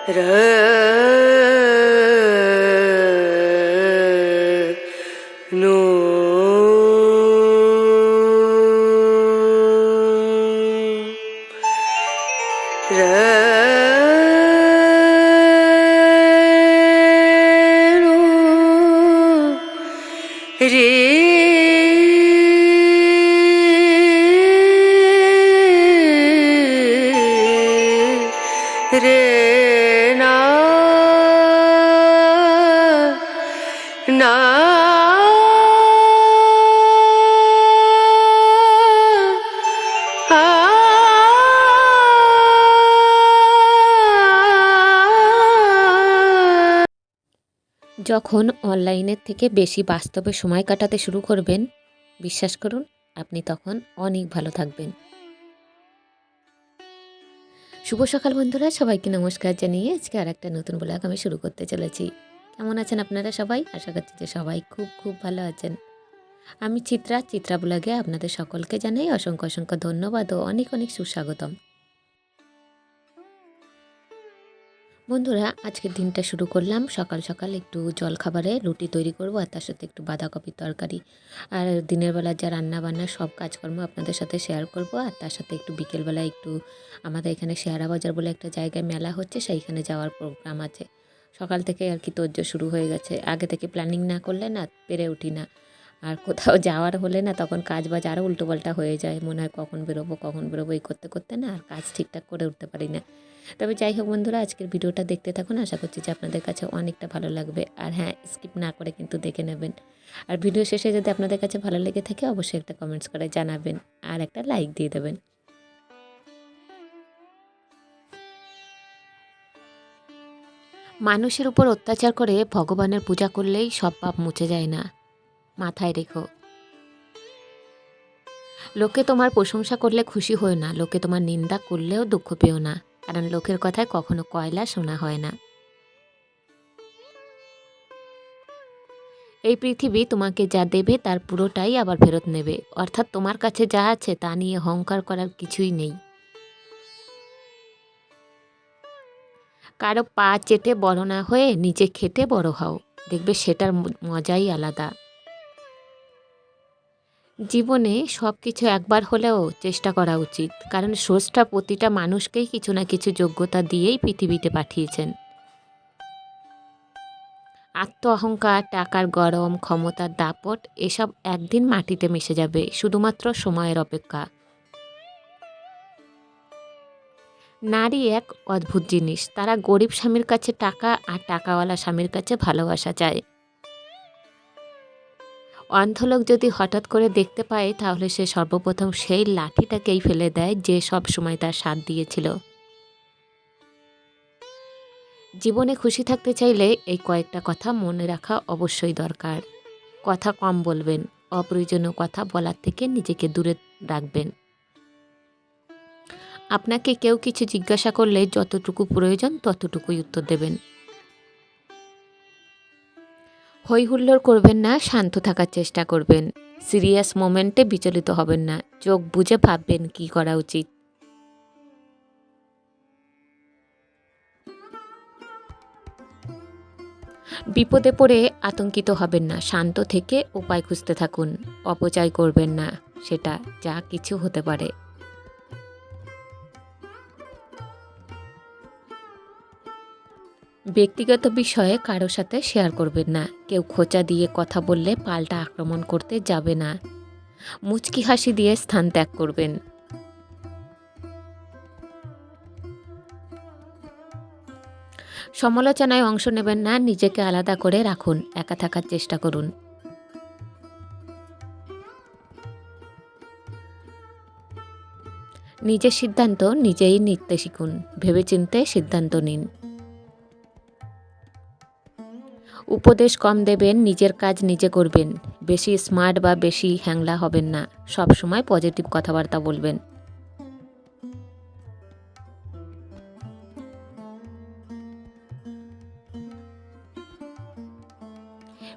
No रे रे ना ना যখন অনলাইনের থেকে বেশি বাস্তবে সময় কাটাতে শুরু করবেন, বিশ্বাস করুন আপনি তখন অনেক ভালো থাকবেন। শুভ সকাল বন্ধুরা, সবাইকে নমস্কার জানিয়ে আজকে আর একটা নতুন ব্লগ আমি শুরু করতে চলেছি। কেমন আছেন আপনারা সবাই? আশা করছি যে সবাই খুব খুব ভালো আছেন। আমি চিত্রা ব্লগে আপনাদের সকলকে জানাই অসংখ্য অসংখ্য ধন্যবাদ ও অনেক অনেক সুস্বাগতম। বন্ধুরা, আজকের দিনটা শুরু করলাম সকাল সকাল একটু জলখাবারে রুটি তৈরি করব আর তার সাথে একটু বাঁধাকপির তরকারি। আর দিনের বেলা যা রান্না বান্না সব কাজকর্ম আপনাদের সাথে শেয়ার করব। আর তার সাথে একটু বিকেলবেলা একটু আমাদের এখানে শেয়ারা বাজার বলে একটা জায়গায় মেলা হচ্ছে, সেইখানে যাওয়ার প্রোগ্রাম আছে। সকাল থেকে আর কি তোড়জোড় শুরু হয়ে গেছে। আগে থেকে প্ল্যানিং না করলে না পেরে উঠি না। আর কোথাও যাওয়ার হলে না তখন কাজ বাজ আরও উল্টোপাল্টা হয়ে যায়, মনে হয় কখন বেরোবো এই করতে করতে না আর কাজ ঠিকঠাক করে উঠতে পারি না। তবে যাই হোক বন্ধুরা, আজকের ভিডিওটা দেখতে থাকুন, আশা করছি যে আপনাদের কাছে অনেকটা ভালো লাগবে। আর হ্যাঁ, স্কিপ না করে কিন্তু দেখে নেবেন। আর ভিডিও শেষে যদি আপনাদের কাছে ভালো লেগে থাকে অবশ্যই একটা কমেন্টস করে জানাবেন আর একটা লাইক দিয়ে দেবেন। মানুষের উপর অত্যাচার করে ভগবানের পূজা করলেই সব পাপ মুছে যায় না, মাথায় রেখো। লোকে তোমার প্রশংসা করলে খুশি হও না, লোকে তোমার নিন্দা করলেও দুঃখ পেও না, কারণ লোকের কথায় কখনো কয়লা শোনা হয় না। এই পৃথিবী তোমাকে যা দেবে তার পুরোটাই আবার ফেরত নেবে, অর্থাৎ তোমার কাছে যা আছে তা নিয়ে অহংকার করার কিছুই নেই। কারো পা চেটে বড় না হয়ে নিজে খেটে বড় হও, দেখবে সেটার মজাই আলাদা। জীবনে সব কিছু একবার হলেও চেষ্টা করা উচিত, কারণ স্রষ্টা প্রতিটা মানুষকেই কিছু না কিছু যোগ্যতা দিয়েই পৃথিবীতে পাঠিয়েছেন। আত্ম অহংকার, টাকার গরম, ক্ষমতার দাপট এসব একদিন মাটিতে মিশে যাবে, শুধুমাত্র সময়ের অপেক্ষা। নারী এক অদ্ভুত জিনিস, তারা গরিব স্বামীর কাছে টাকা আর টাকাওয়ালা স্বামীর কাছে ভালোবাসা চায়। অন্ধলোক যদি হঠাৎ করে দেখতে পায় তাহলে সে সর্বপ্রথম সেই লাঠিটাকেই ফেলে দেয় যে সব সময় তার সাথ দিয়েছিল। জীবনে খুশি থাকতে চাইলে এই কয়েকটা কথা মনে রাখা অবশ্যই দরকার। কথা কম বলবেন, অপ্রয়োজনীয় কথা বলার থেকে নিজেকে দূরে রাখবেন। আপনাকে কেউ কিছু জিজ্ঞাসা করলে যতটুকু প্রয়োজন ততটুকুই উত্তর দেবেন। হই হুল্লোড় করবেন না, শান্ত থাকার চেষ্টা করবেন। সিরিয়াস মোমেন্টে বিচলিত হবেন না, চোখ বুজে ভাববেন কি করা উচিত। বিপদে পড়ে আতঙ্কিত হবেন না, শান্ত থেকে উপায় খুঁজতে থাকুন। অপচয় করবেন না, সেটা যা কিছু হতে পারে। ব্যক্তিগত বিষয়ে কারো সাথে শেয়ার করবেন না। কেউ খোঁচা দিয়ে কথা বললে পাল্টা আক্রমণ করতে যাবে না। মুচকি হাসি দিয়ে স্থান ত্যাগ করবেন। সমালোচনায় অংশ নেবেন না, নিজেকে আলাদা করে রাখুন, একা থাকার চেষ্টা করুন। নিজের সিদ্ধান্ত নিজেই নিতে শিখুন, ভেবেচিন্তে সিদ্ধান্ত নিন। উপদেশ কম দেবেন, নিজের কাজ নিজে করবেন। বেশি স্মার্ট বা বেশি হ্যাংলা হবেন না, সব সময় পজিটিভ কথাবার্তা বলবেন।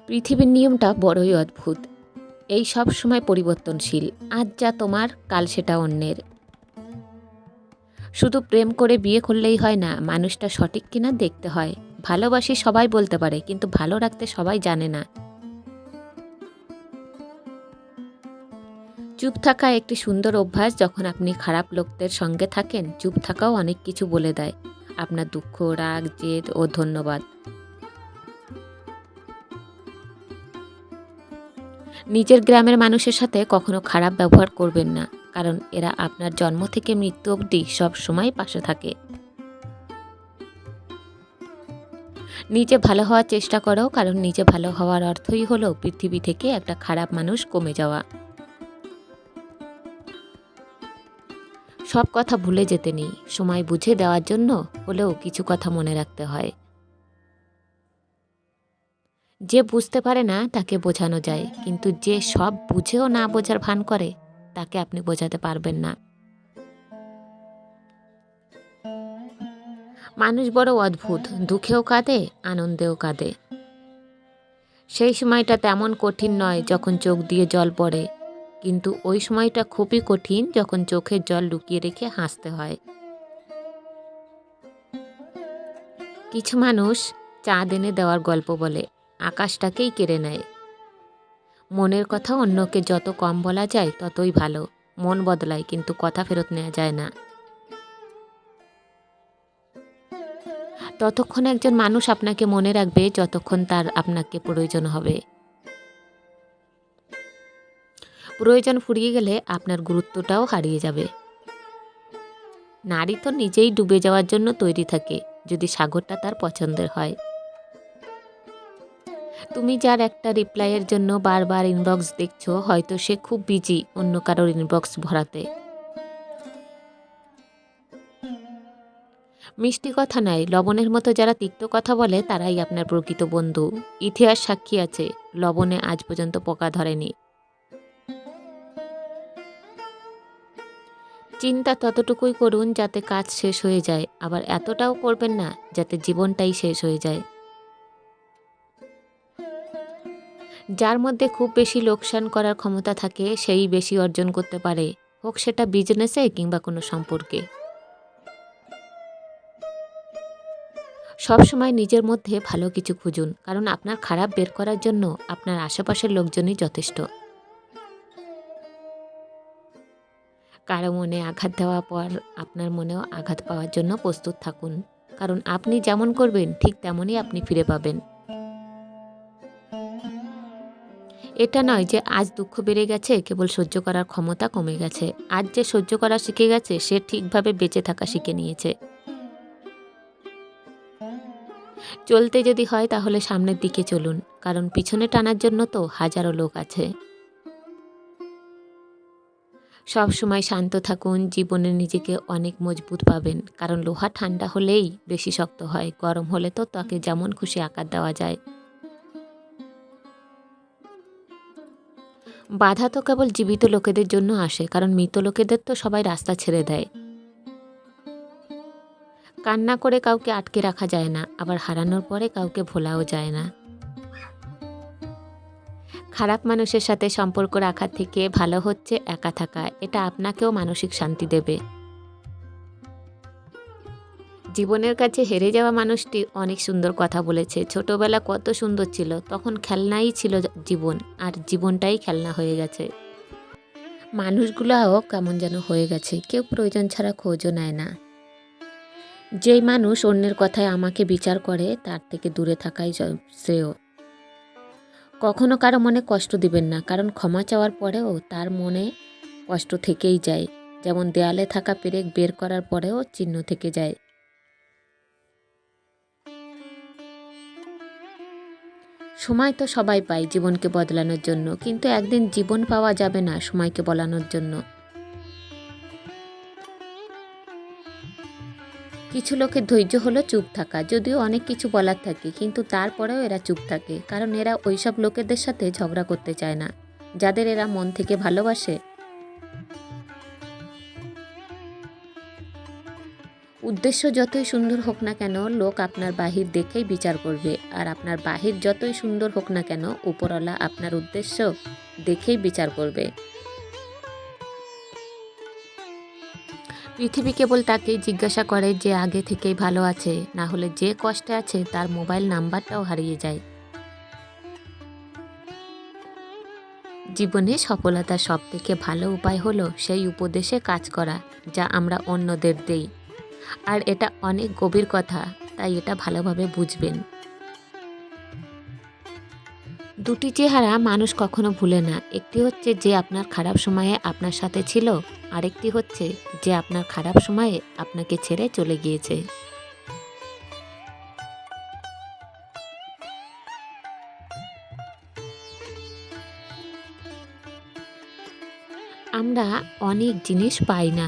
পৃথিবীর নিয়মটা বড়ই অদ্ভুত, এই সব সময় পরিবর্তনশীল। আজ যা তোমার কাল সেটা অন্যের। শুধু প্রেম করে বিয়ে করলেই হয় না, মানুষটা সঠিক কিনা দেখতে হয়। ভালোবাসি সবাই বলতে পারে, কিন্তু ভালো রাখতে সবাই জানে না। চুপ থাকা একটি সুন্দর অভ্যাস। যখন আপনি খারাপ লোকদের সঙ্গে থাকেন, চুপ থাকাও অনেক কিছু বলে দেয়। আপনার দুঃখ, রাগ, জেদ ও ধন্যবাদ। নিজের গ্রামের মানুষের সাথে কখনো খারাপ ব্যবহার করবেন না, কারণ এরা আপনার জন্ম থেকে মৃত্যু অবধি সব সময় পাশে থাকে। নিজে ভালো হওয়ার চেষ্টা করো, কারণ নিজে ভালো হওয়ার অর্থই হলো পৃথিবী থেকে একটা খারাপ মানুষ কমে যাওয়া। সব কথা ভুলে যেতে নেই, সময় বুঝে দেওয়ার জন্য হলেও কিছু কথা মনে রাখতে হয়। যে বুঝতে পারে না তাকে বোঝানো যায়, কিন্তু যে সব বুঝেও না বোঝার ভান করে তাকে আপনি বোঝাতে পারবেন না। মানুষ বড় অদ্ভুত, দুঃখেও কাঁদে, আনন্দেও কাঁদে। সেই সময়টা তেমন কঠিন নয় যখন চোখ দিয়ে জল পড়ে, কিন্তু ওই সময়টা খুবই কঠিন যখন চোখের জল লুকিয়ে রেখে হাসতে হয়। কিছু মানুষ চাঁদ এনে দেওয়ার গল্প বলে, আকাশটাকেই কেড়ে নেয়। মনের কথা অন্যকে যত কম বলা যায় ততই ভালো। মন বদলায়, কিন্তু কথা ফেরত নেওয়া যায় না। ততক্ষণ একজন মানুষ আপনাকে মনে রাখবে যতক্ষণ তার আপনাকে প্রয়োজন হবে। প্রয়োজন ফুরিয়ে গেলে আপনার গুরুত্বটাও হারিয়ে যাবে। নারী তো নিজেই ডুবে যাওয়ার জন্য তৈরি থাকে, যদি সাগরটা তার পছন্দের হয়। তুমি যার একটা রিপ্লাইয়ের জন্য বারবার ইনবক্স দেখছো, হয়তো সে খুব বিজি অন্য কারোর ইনবক্স ভরাতে। মিষ্টি কথা নাই, লবণের মতো যারা তিক্ত কথা বলে তারাই আপনার প্রকৃত বন্ধু। ইতিহাস সাক্ষী আছে, লবণে আজ পর্যন্ত পোকা ধরেনি। চিন্তা ততটুকুই করুন যাতে কাজ শেষ হয়ে যায়, আবার এতটাও করবেন না যাতে জীবনটাই শেষ হয়ে যায়। যার মধ্যে খুব বেশি লোকসান করার ক্ষমতা থাকে সেই বেশি অর্জন করতে পারে, হোক সেটা বিজনেসে কিংবা কোনো সম্পর্কে। সবসময় নিজের মধ্যে ভালো কিছু খুঁজুন, কারণ আপনার খারাপ বের করার জন্য আপনার আশেপাশের লোকজনই যথেষ্ট। কারো মনে আঘাত দেওয়ার পর আপনার মনেও আঘাত পাওয়ার জন্য প্রস্তুত থাকুন, কারণ আপনি যেমন করবেন ঠিক তেমনই আপনি ফিরে পাবেন। এটা নয় যে আজ দুঃখ বেড়ে গেছে, কেবল সহ্য করার ক্ষমতা কমে গেছে। আজ যে সহ্য করা শিখে গেছে সে ঠিকভাবে বেঁচে থাকা শিখে নিয়েছে। চলতে যদি হয় তাহলে সামনের দিকে চলুন, কারণ পিছনে টানার জন্য তো হাজারো লোক আছে। সব সময় শান্ত থাকুন, জীবনে নিজেকে অনেক মজবুত পাবেন, কারণ লোহা ঠান্ডা হলেই বেশি শক্ত হয়, গরম হলে তো তাকে যেমন খুশি আকার দেওয়া যায়। বাধা তো কেবল জীবিত লোকেদের জন্য আসে, কারণ মৃত লোকেদের তো সবাই রাস্তা ছেড়ে দেয়। কান্না করে কাউকে আটকে রাখা যায় না, আবার হারানোর পরে কাউকে ভোলাও যায় না। খারাপ মানুষের সাথে সম্পর্ক রাখার থেকে ভালো হচ্ছে একা থাকা, এটা আপনাকেও মানসিক শান্তি দেবে। জীবনের কাছে হেরে যাওয়া মানুষটি অনেক সুন্দর কথা বলেছে, ছোটবেলা কত সুন্দর ছিল, তখন খেলনাই ছিল জীবন, আর জীবনটাই খেলনা হয়ে গেছে। মানুষগুলোও কেমন যেন হয়ে গেছে, কেউ প্রয়োজন ছাড়া খোঁজও নেয় না। যেই মানুষ অন্যের কথায় আমাকে বিচার করে তার থেকে দূরে থাকাই শ্রেয়। কখনো কারো মনে কষ্ট দিবেন না, কারণ ক্ষমা চাওয়ার পরেও তার মনে কষ্ট থেকেই যায়, যেমন দেয়ালে থাকা পেরেক বের করার পরেও চিহ্ন থেকে যায়। সময় তো সবাই পায় জীবনকে বদলানোর জন্য, কিন্তু একদিন জীবন পাওয়া যাবে না সময়কে বলানোর জন্য। কিছু লোকের ধৈর্য হলো চুপ থাকা, যদিও অনেক কিছু বলার থাকে, কিন্তু তারপরেও এরা চুপ থাকে, কারণ এরা ওইসব লোকেদের সাথে ঝগড়া করতে চায় না যাদের এরা মন থেকে ভালোবাসে। উদ্দেশ্য যতই সুন্দর হোক না কেন, লোক আপনার বাহির দেখেই বিচার করবে, আর আপনার বাহির যতই সুন্দর হোক না কেন, উপরওয়ালা আপনার উদ্দেশ্য দেখেই বিচার করবে। পৃথিবী কেবল তাকেই জিজ্ঞাসা করে যে আগে থেকেই ভালো আছে, না হলে যে কষ্টে আছে তার মোবাইল নাম্বারটাও হারিয়ে যায়। জীবনে সফলতার সবথেকে ভালো উপায় হলো সেই উপদেশে কাজ করা যা আমরা অন্যদের দেই। আর এটা অনেক গভীর কথা, তাই এটা ভালোভাবে বুঝবেন। দুটি চেহারা মানুষ কখনো ভুলে না। একটি হচ্ছে যে আপনার খারাপ সময়ে আপনার সাথে ছিল, আরেকটি হচ্ছে যে আপনার খারাপ সময়ে আপনাকে ছেড়ে চলে গিয়েছে। আমরা অনেক জিনিস পাই না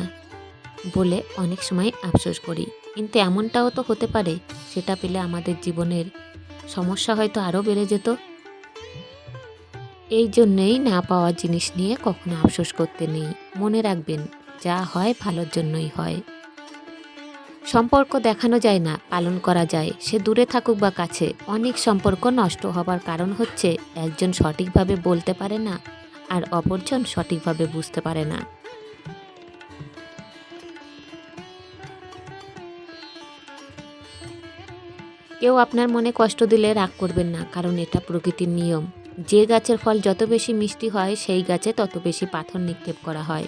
বলে অনেক সময় আফসোস করি, কিন্তু এমনটাও তো হতে পারে সেটা পেলে আমাদের জীবনের সমস্যা হয়তো আরও বেড়ে যেত। এই জন্যেই না পাওয়া জিনিস নিয়ে কখনো আফসোস করতে নেই। মনে রাখবেন, যা হয় ভালোর জন্যই হয়। সম্পর্ক দেখানো যায় না, পালন করা যায়। সে দূরে থাকুক বা কাছে। অনেক সম্পর্ক নষ্ট হবার কারণ হচ্ছে একজন সঠিকভাবে বলতে পারে না আর অপরজন সঠিকভাবে বুঝতে পারে না। কেউ আপনার মনে কষ্ট দিলে রাগ করবেন না, কারণ এটা প্রকৃতির নিয়ম। যে গাছের ফল যত বেশি মিষ্টি হয় সেই গাছে তত বেশি পাথর নিক্ষেপ করা হয়।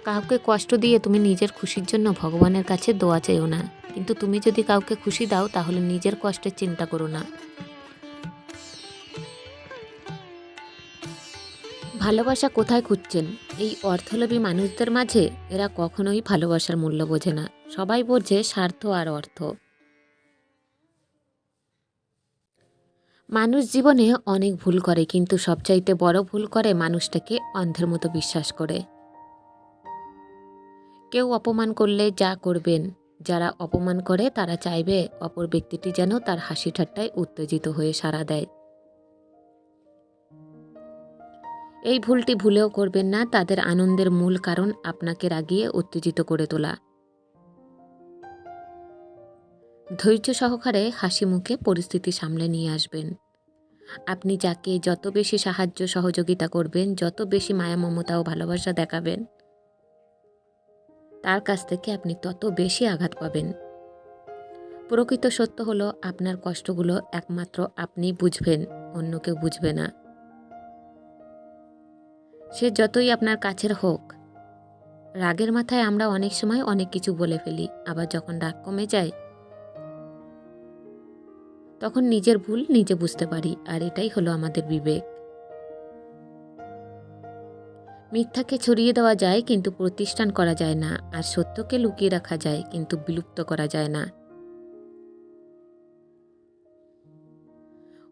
কাউকে কষ্ট দিয়ে তুমি নিজের খুশির জন্য ভগবানের কাছে দোয়া চেও না, কিন্তু তুমি যদি কাউকে খুশি দাও তাহলে নিজের কষ্টের চিন্তা করো না। ভালোবাসা কোথায় খুঁজছেন? এই অর্থলোভী মানুষদের মাঝে? এরা কখনোই ভালোবাসার মূল্য বোঝে না। সবাই বোঝে স্বার্থ আর অর্থ। মানুষ জীবনে অনেক ভুল করে, কিন্তু সবচাইতে বড় ভুল করে মানুষটাকে অন্ধের মতো বিশ্বাস করে। কেউ অপমান করলে যা করবেন, যারা অপমান করে তারা চাইবে অপর ব্যক্তিটি যেন তার হাসি ঠাট্টায় উত্তেজিত হয়ে সাড়া দেয়। এই ভুলটি ভুলেও করবেন না। তাদের আনন্দের মূল কারণ আপনাকে রাগিয়ে উত্তেজিত করে তোলা। ধৈর্য সহকারে হাসি মুখে পরিস্থিতি সামলে নিয়ে আসবেন। আপনি যাকে যত বেশি সাহায্য সহযোগিতা করবেন, যত বেশি মায়া মমতা ও ভালোবাসা দেখাবেন, তার কাছ থেকে আপনি তত বেশি আঘাত পাবেন। প্রকৃত সত্য হলো আপনার কষ্টগুলো একমাত্র আপনি বুঝবেন, অন্য কেউ বুঝবে না। সে যতই আপনার কাছের হোক, রাগের মাথায় আমরা অনেক সময় অনেক কিছু বলে ফেলি। আবার যখন রাগ কমে যায় তখন নিজের ভুল নিজে বুঝতে পারি, আর এটাই হলো আমাদের বিবেক। মিথ্যাকে ছড়িয়ে দেওয়া যায় কিন্তু প্রতিষ্ঠান করা যায় না, আর সত্যকে লুকিয়ে রাখা যায় কিন্তু বিলুপ্ত করা যায় না।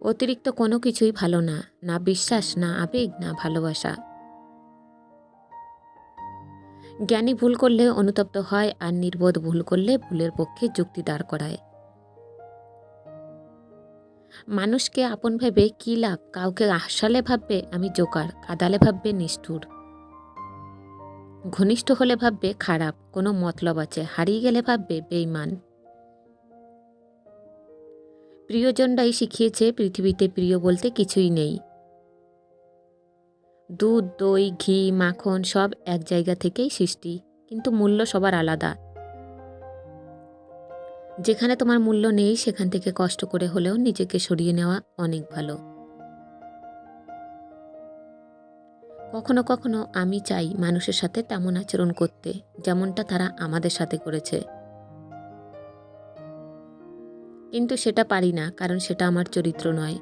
অতিরিক্ত কোনো কিছুই ভালো না, না বিশ্বাস, না আবেগ, না ভালোবাসা। জ্ঞানী ভুল করলে অনুতপ্ত হয়, আর নির্বোধ ভুল করলে ভুলের পক্ষে যুক্তি দাঁড় করায়। মানুষকে আপন ভেবে কী লাভ? কাউকে হাসালে ভাববে আমি জোকার, কাঁদালে ভাববে নিষ্ঠুর, ঘনিষ্ঠ হলে ভাববে খারাপ, কোনো মতলব আছে, হারিয়ে গেলে ভাববে বেঈমান। প্রিয়জনরাই শিখিয়েছে পৃথিবীতে প্রিয় বলতে কিছুই নেই। দুধ, দই, ঘি, মাখন সব এক জায়গা থেকেই সৃষ্টি, কিন্তু মূল্য সবার আলাদা। যেখানে তোমার মূল্য নেই সেখান থেকে কষ্ট করে হলেও নিজেকে সরিয়ে নেওয়া অনেক ভালো। কখনো কখনো আমি চাই মানুষের সাথে তেমন আচরণ করতে যেমনটা তারা আমাদের সাথে করেছে, কিন্তু সেটা পারি না, কারণ সেটা আমার চরিত্র নয়।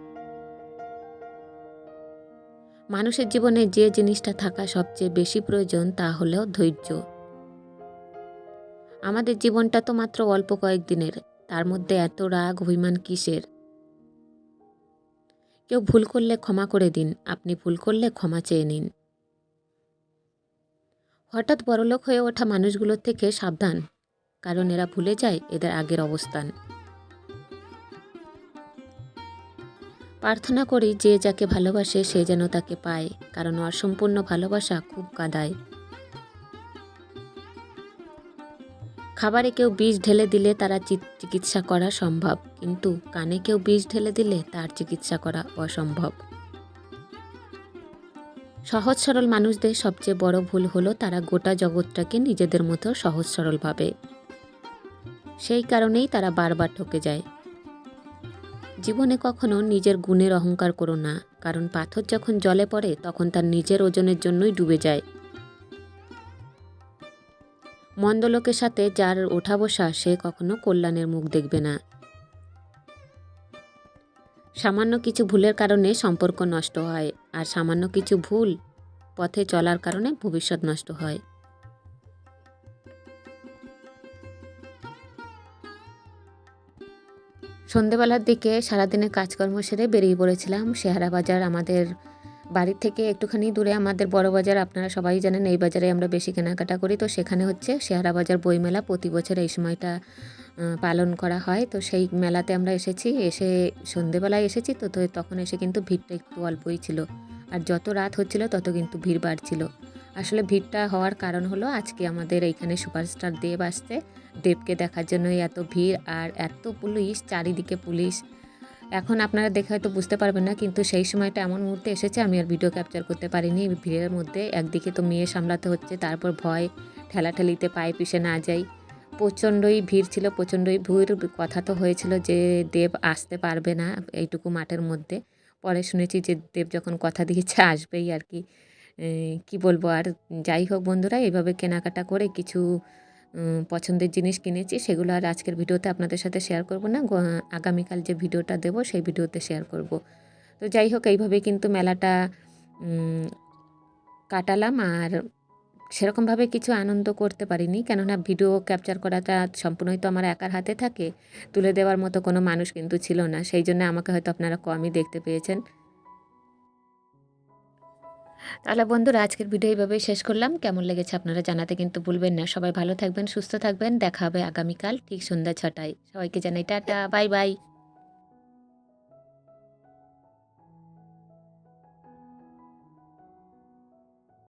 মানুষের জীবনে যে জিনিসটা থাকা সবচেয়ে বেশি প্রয়োজন তা হলো ধৈর্য। আমাদের জীবনটা তো মাত্র অল্প কয়েকদিনের, তার মধ্যে এত রাগ অভিমান কিসের? কেউ ভুল করলে ক্ষমা করে দিন, আপনি ভুল করলে ক্ষমা চেয়ে নিন। হঠাৎ বড়লোক হয়ে ওঠা মানুষগুলোর থেকে সাবধান, কারণ এরা ভুলে যায় এদের আগের অবস্থান। প্রার্থনা করি যে যাকে ভালোবাসে সে যেন তাকে পায়, কারণ অসম্পূর্ণ ভালোবাসা খুব কাঁদায়। খাবারে কেউ বিষ ঢেলে দিলে তারা চিকিৎসা করা সম্ভব, কিন্তু কানে কেউ বিষ ঢেলে দিলে তার চিকিৎসা করা অসম্ভব। সহজ সরল মানুষদের সবচেয়ে বড় ভুল হলো তারা গোটা জগৎটাকে নিজেদের মতো সহজ সরল ভাবে। সেই কারণেই তারা বারবার ঠকে যায়। জীবনে কখনো নিজের গুণের অহংকার করো না, কারণ পাথর যখন জলে পড়ে তখন তার নিজের ওজনের জন্যই ডুবে যায়। মন্দ লোকের সাথে যার ওঠা বসা সে কখনো কল্যাণের মুখ দেখবে না। সামান্য কিছু ভুলের কারণে সম্পর্ক নষ্ট হয়, আর সামান্য কিছু ভুল পথে চলার কারণে ভবিষ্যৎ নষ্ট হয়। সন্ধেবেলার দিকে সারাদিনের কাজকর্ম সেরে বেরিয়ে পড়েছিলাম। শেহারা বাজার আমাদের বাড়ির থেকে একটুখানি দূরে আমাদের বড় বাজার, আপনারা সবাই জানেন এই বাজারে আমরা বেশি কেনাকাটা করি। তো সেখানে হচ্ছে শেহারা বাজার বইমেলা, প্রতি বছর এই সময়টা পালন করা হয়। তো সেই মেলাতে আমরা এসেছি, এসে সন্ধেবেলায় এসেছি তো তখন এসে কিন্তু ভিড়টা একটু অল্পই ছিল, আর যত রাত হচ্ছিল তত কিন্তু ভিড় বাড়ছিল। আসলে ভিড়টা হওয়ার কারণ হলো আজকে আমাদের এইখানে সুপারস্টার দেব আসছে। দেবকে দেখার জন্যই এত ভিড়, আর এত পুলিশ, চারিদিকে পুলিশ। এখন আপনারা দেখে হয়তো বুঝতে পারবেন না, কিন্তু সেই সময়টা এমন মুহূর্তে এসেছে আমি আর ভিডিও ক্যাপচার করতে পারিনি। ভিড়ের মধ্যে একদিকে তো মেয়ে সামলাতে হচ্ছে, তারপর ভয়, ঠেলাঠেলিতে পায়ে পিষে না যাই। প্রচণ্ডই ভিড় ছিল, প্রচণ্ডই ভিড়। কথা তো হয়েছিল যে দেব আসতে পারবে না এইটুকু মাঠের মধ্যে। পরে শুনেছি যে দেব যখন কথা দিয়েছে আসবেই আর কি। কি বলবো আর। যাই হোক বন্ধুরা, এইভাবে কেনাকাটা করে কিছু পছন্দের জিনিস কিনেছি, সেগুলো আর আজকের ভিডিওতে আপনাদের সাথে শেয়ার করব না। আগামীকাল যে ভিডিওটা দেব সেই ভিডিওতে শেয়ার করব। তো যাই হোক, এইভাবে কিন্তু মেলাটা কাটালাম। আর সেরকমভাবে কিছু আনন্দ করতে পারিনি, কেননা ভিডিও ক্যাপচার করাটা সম্পূর্ণই তো আমার একার হাতে থাকে। তুলে দেওয়ার মতো কোনো মানুষ কিন্তু ছিল না, সেই জন্য আমাকে হয়তো আপনারা কমই দেখতে পেয়েছেন। তাহলে বন্ধুরা, আজকের ভিডিও এইভাবেই শেষ করলাম। কেমন লেগেছে আপনারা জানাতে কিন্তু ভুলবেন না। সবাই ভালো থাকবেন, সুস্থ থাকবেন। দেখা হবে আগামীকাল ঠিক সন্ধ্যা 6টায়। সবাইকে জানাই টাটা, বাই বাই।